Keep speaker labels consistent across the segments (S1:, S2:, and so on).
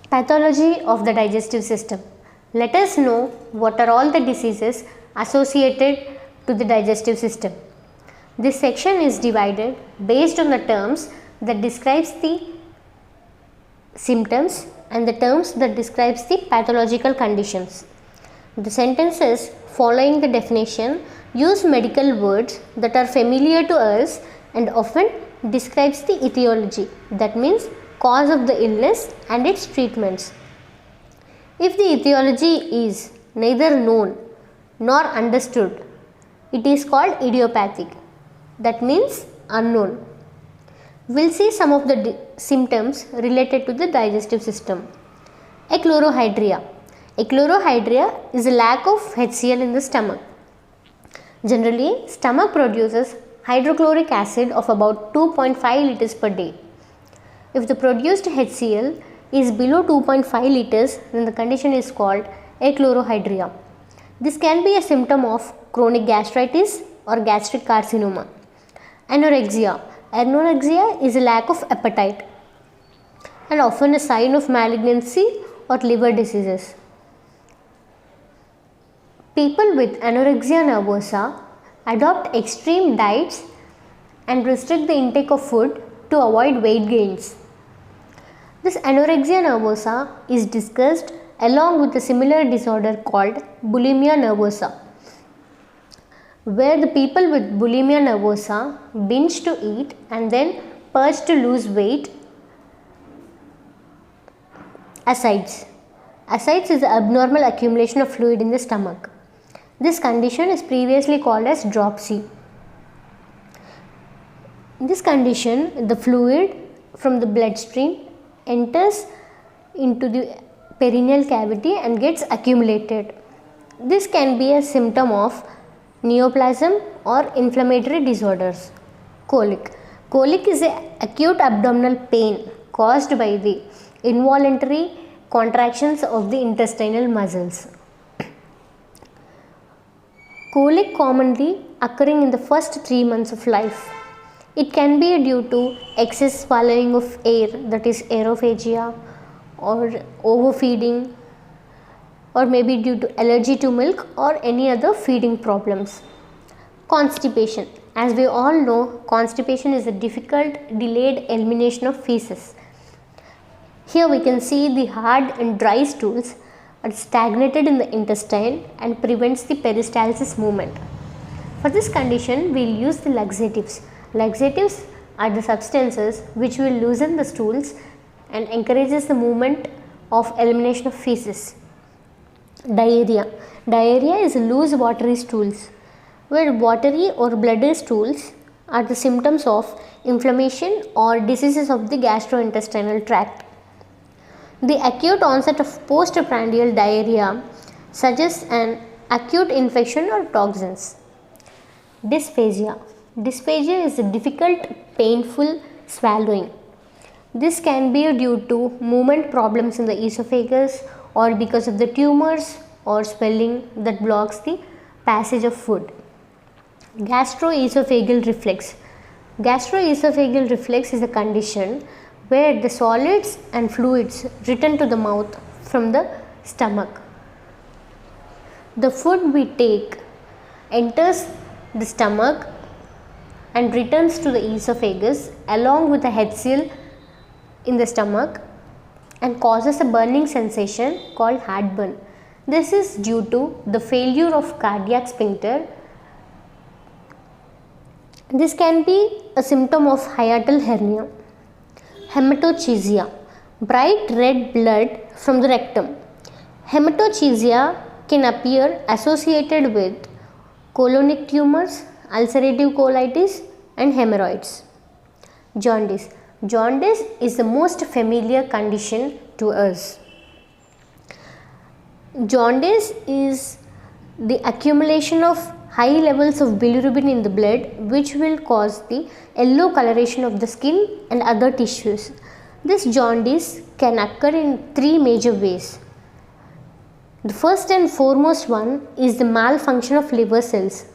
S1: Pathology of the digestive system. Let us know what are all the diseases associated to the digestive system. This section is divided based on the terms that describes the symptoms and the terms that describes the pathological conditions. The sentences following the definition use medical words that are familiar to us and often describes the etiology, that means cause of the illness and its treatments. If the etiology is neither known nor understood, it is called idiopathic, that means unknown. We will see some of the symptoms related to the digestive system. Achlorohydria. Achlorohydria is a lack of HCl in the stomach. Generally, stomach produces hydrochloric acid of about 2.5 liters per day. If the produced HCl is below 2.5 liters, then the condition is called achlorohydria. This can be a symptom of chronic gastritis or gastric carcinoma. Anorexia. Anorexia is a lack of appetite and often a sign of malignancy or liver diseases. People with anorexia nervosa adopt extreme diets and restrict the intake of food to avoid weight gains. This anorexia nervosa is discussed along with a similar disorder called bulimia nervosa, where the people with bulimia nervosa binge to eat and then purge to lose weight. Ascites. Ascites is the abnormal accumulation of fluid in the stomach. This condition is previously called as dropsy. In this condition, the fluid from the bloodstream enters into the perineal cavity and gets accumulated. This can be a symptom of neoplasm or inflammatory disorders. Colic. Colic is an acute abdominal pain caused by the involuntary contractions of the intestinal muscles. Colic commonly occurring in the first 3 months of life. It can be due to excess swallowing of air, that is aerophagia, or overfeeding, or maybe due to allergy to milk or any other feeding problems. Constipation. As we all know, constipation is a difficult delayed elimination of feces. Here we can see the hard and dry stools are stagnated in the intestine and prevents the peristalsis movement. For this condition, we will use the laxatives. Laxatives are the substances which will loosen the stools and encourages the movement of elimination of feces. Diarrhea. Diarrhea is loose watery stools, where watery or bloody stools are the symptoms of inflammation or diseases of the gastrointestinal tract. The acute onset of postprandial diarrhea suggests an acute infection or toxins. Dysphagia. Dysphagia is a difficult, painful swallowing. This can be due to movement problems in the esophagus or because of the tumors or swelling that blocks the passage of food. Gastroesophageal reflux. Gastroesophageal reflux is a condition where the solids and fluids return to the mouth from the stomach. The food we take enters the stomach and returns to the esophagus along with the HCl in the stomach and causes a burning sensation called heartburn. This is due to the failure of cardiac sphincter. This can be a symptom of hiatal hernia. Hematochezia, bright red blood from the rectum. Hematochezia can appear associated with colonic tumors, ulcerative colitis and hemorrhoids. Jaundice. Jaundice is the most familiar condition to us. Jaundice is the accumulation of high levels of bilirubin in the blood, which will cause the yellow coloration of the skin and other tissues. This jaundice can occur in 3 major ways. The first and foremost one is the malfunction of liver cells.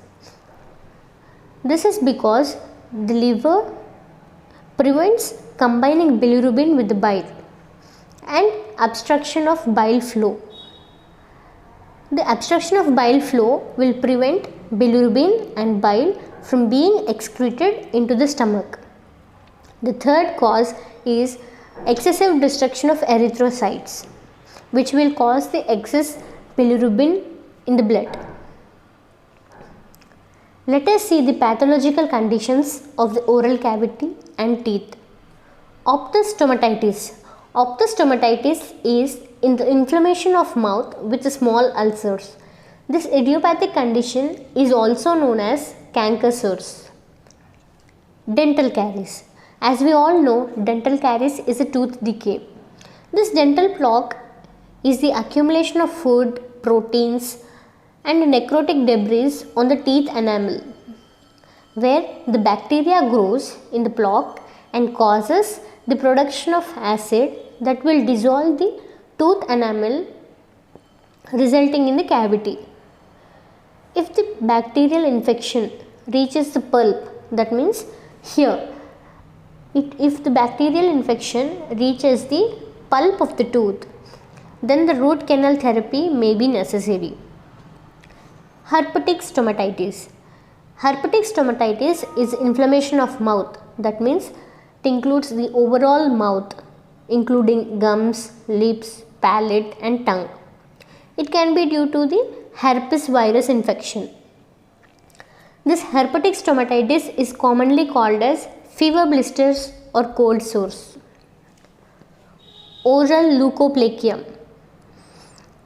S1: This is because the liver prevents combining bilirubin with the bile and obstruction of bile flow. The obstruction of bile flow will prevent bilirubin and bile from being excreted into the stomach. The third cause is excessive destruction of erythrocytes, which will cause the excess bilirubin in the blood. Let us see the pathological conditions of the oral cavity and teeth. Ophthalmostomatitis. Ophthalmostomatitis is in the inflammation of mouth with small ulcers. This idiopathic condition is also known as canker sores. Dental caries. As we all know, dental caries is a tooth decay. This dental plaque is the accumulation of food, proteins and necrotic debris on the teeth enamel, where the bacteria grows in the plaque and causes the production of acid that will dissolve the tooth enamel, resulting in the cavity. If the bacterial infection reaches the pulp, that means here, if the bacterial infection reaches the pulp of the tooth, then the root canal therapy may be necessary. Herpetic stomatitis. Herpetic stomatitis is inflammation of mouth. That means it includes the overall mouth, including gums, lips, palate and tongue. It can be due to the herpes virus infection. This herpetic stomatitis is commonly called as fever blisters or cold sores. Oral leukoplakia.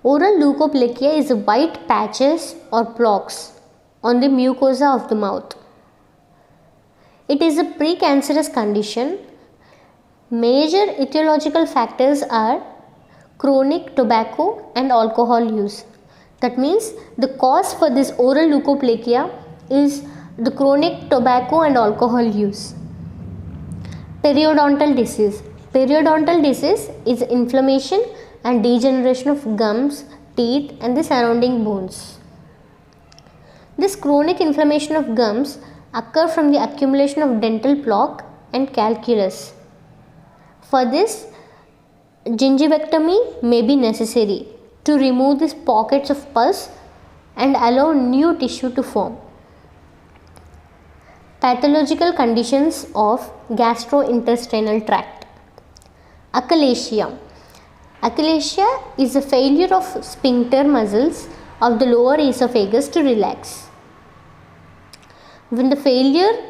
S1: Oral leukoplakia is white patches or plaques on the mucosa of the mouth. It is a precancerous condition. Major etiological factors are chronic tobacco and alcohol use. That means the cause for this oral leukoplakia is the chronic tobacco and alcohol use. Periodontal disease. Periodontal disease is inflammation and degeneration of gums, teeth and the surrounding bones. This chronic inflammation of gums occur from the accumulation of dental plaque and calculus. For this, gingivectomy may be necessary to remove these pockets of pus and allow new tissue to form. Pathological conditions of gastrointestinal tract. Achalasia. Achalasia is a failure of sphincter muscles of the lower esophagus to relax. When the failure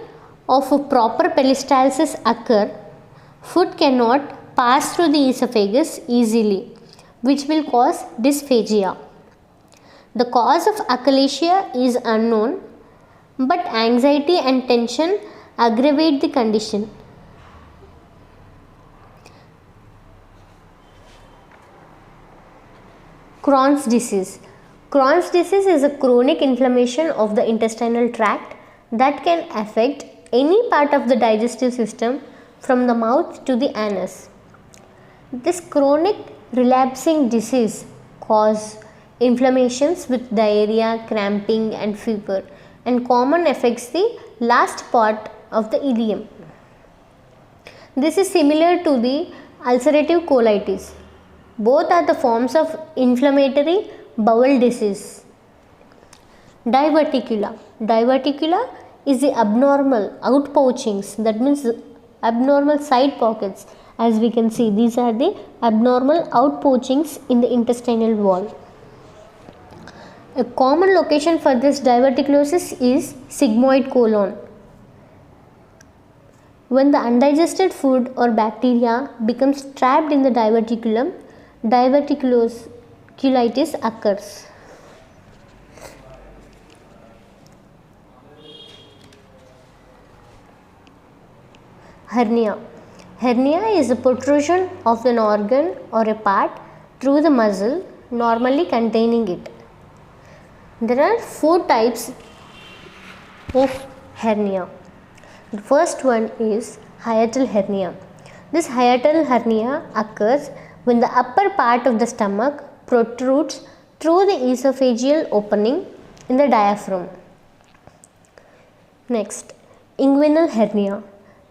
S1: of a proper peristalsis occur, food cannot pass through the esophagus easily, which will cause dysphagia. The cause of achalasia is unknown, but anxiety and tension aggravate the condition. Crohn's disease. Crohn's disease is a chronic inflammation of the intestinal tract that can affect any part of the digestive system from the mouth to the anus. This chronic relapsing disease causes inflammations with diarrhea, cramping and fever, and common affects the last part of the ileum. This is similar to the ulcerative colitis. Both are the forms of inflammatory bowel disease. Diverticula. Diverticula is the abnormal outpouchings, that means abnormal side pockets. As we can see, these are the abnormal outpouchings in the intestinal wall. A common location for this diverticulosis is sigmoid colon. When the undigested food or bacteria becomes trapped in the diverticulum, diverticulitis occurs. Hernia. Hernia is a protrusion of an organ or a part through the muscle, normally containing it. There are 4 types of hernia. The first one is hiatal hernia. This hiatal hernia occurs when the upper part of the stomach protrudes through the esophageal opening in the diaphragm. Next, inguinal hernia.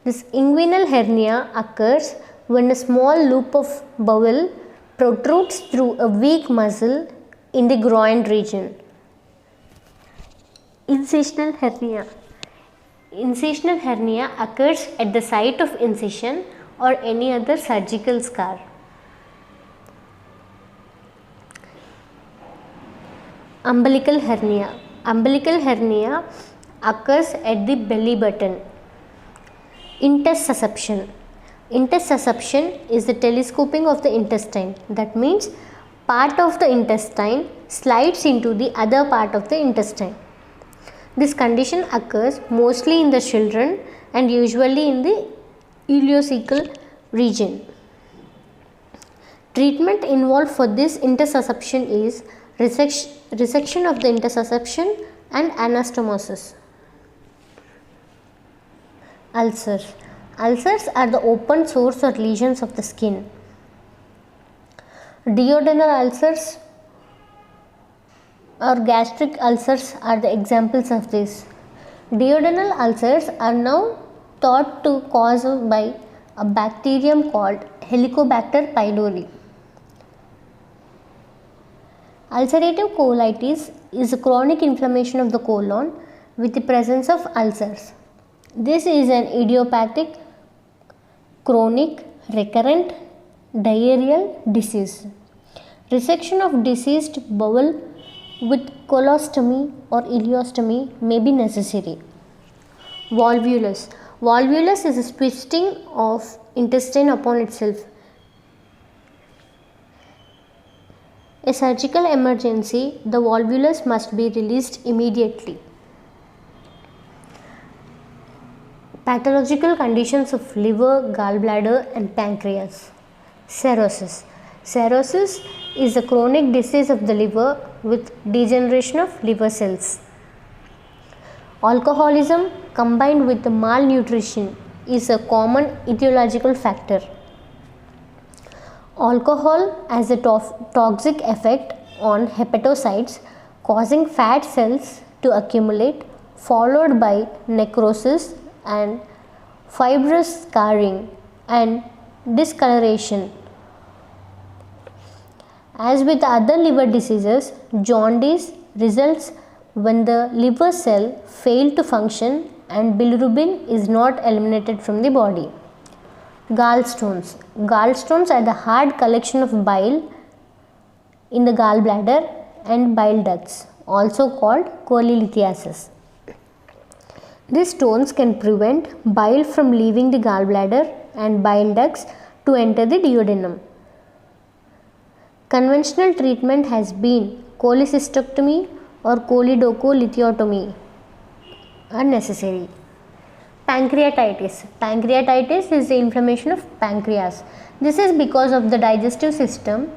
S1: This inguinal hernia occurs when a small loop of bowel protrudes through a weak muscle in the groin region. Incisional hernia. Incisional hernia occurs at the site of incision or any other surgical scar. Umbilical hernia. Umbilical hernia occurs at the belly button. Intussusception. Intussusception is the telescoping of the intestine. That means part of the intestine slides into the other part of the intestine. This condition occurs mostly in the children and usually in the ileocecal region. Treatment involved for this intussusception is resection of the intussusception and anastomosis. Ulcers. Ulcers are the open sores or lesions of the skin. Duodenal ulcers or gastric ulcers are the examples of this. Duodenal ulcers are now thought to cause by a bacterium called Helicobacter pylori. Ulcerative colitis is a chronic inflammation of the colon with the presence of ulcers. This is an idiopathic, chronic, recurrent, diarrheal disease. Resection of diseased bowel with colostomy or ileostomy may be necessary. Volvulus. Volvulus is a twisting of intestine upon itself. A surgical emergency, the volvulus must be released immediately. Pathological conditions of liver, gallbladder and pancreas. Cirrhosis. Cirrhosis is a chronic disease of the liver with degeneration of liver cells. Alcoholism combined with malnutrition is a common etiological factor. Alcohol has a toxic effect on hepatocytes, causing fat cells to accumulate, followed by necrosis and fibrous scarring and discoloration. As with other liver diseases, jaundice results when the liver cell fails to function and bilirubin is not eliminated from the body. Gallstones. Gallstones are the hard collection of bile in the gallbladder and bile ducts, also called cholelithiasis. These stones can prevent bile from leaving the gallbladder and bile ducts to enter the duodenum. Conventional treatment has been cholecystectomy or choledocholithiotomy are necessary. Pancreatitis. Pancreatitis is the inflammation of pancreas. This is because of the digestive system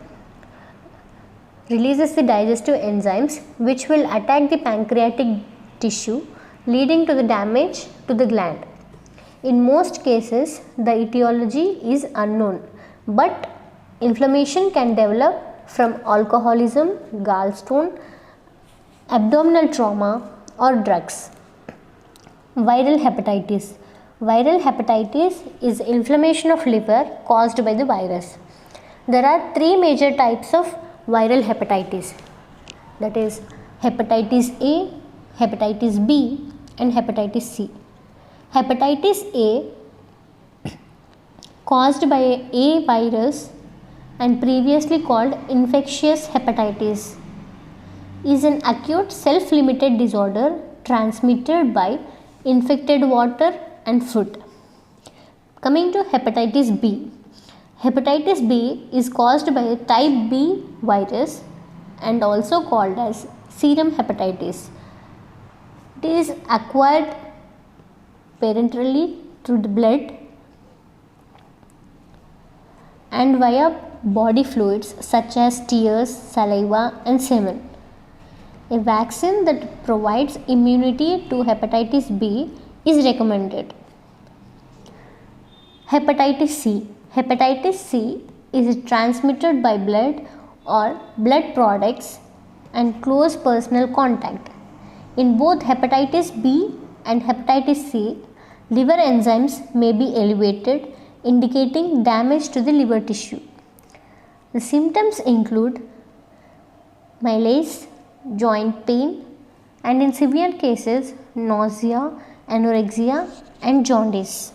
S1: releases the digestive enzymes which will attack the pancreatic tissue, leading to the damage to the gland. In most cases, the etiology is unknown, but inflammation can develop from alcoholism, gallstone, abdominal trauma or drugs. Viral hepatitis. Viral hepatitis is inflammation of liver caused by the virus. There are three major types of viral hepatitis, that is hepatitis A, hepatitis B and hepatitis C. Hepatitis A, caused by A virus and previously called infectious hepatitis, is an acute self-limited disorder transmitted by infected water and food. Coming to hepatitis B. Hepatitis B is caused by a type B virus and also called as serum hepatitis. It is acquired parenterally through the blood and via body fluids such as tears, saliva and semen. A vaccine that provides immunity to hepatitis B is recommended. Hepatitis C. Hepatitis C is transmitted by blood or blood products and close personal contact. In both hepatitis B and hepatitis C, liver enzymes may be elevated, indicating damage to the liver tissue. The symptoms include malaise, joint pain, and in severe cases, nausea, anorexia, and jaundice.